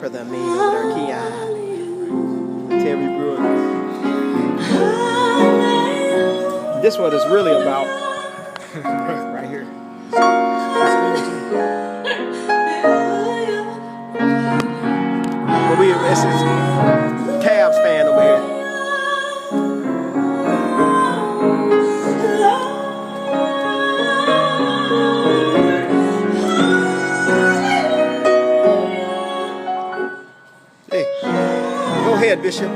brother Amin over there, Keon. Terry Brooks. This what it's really about. Right here. But it's this Cavs fan over here. Hey, go ahead, Bishop.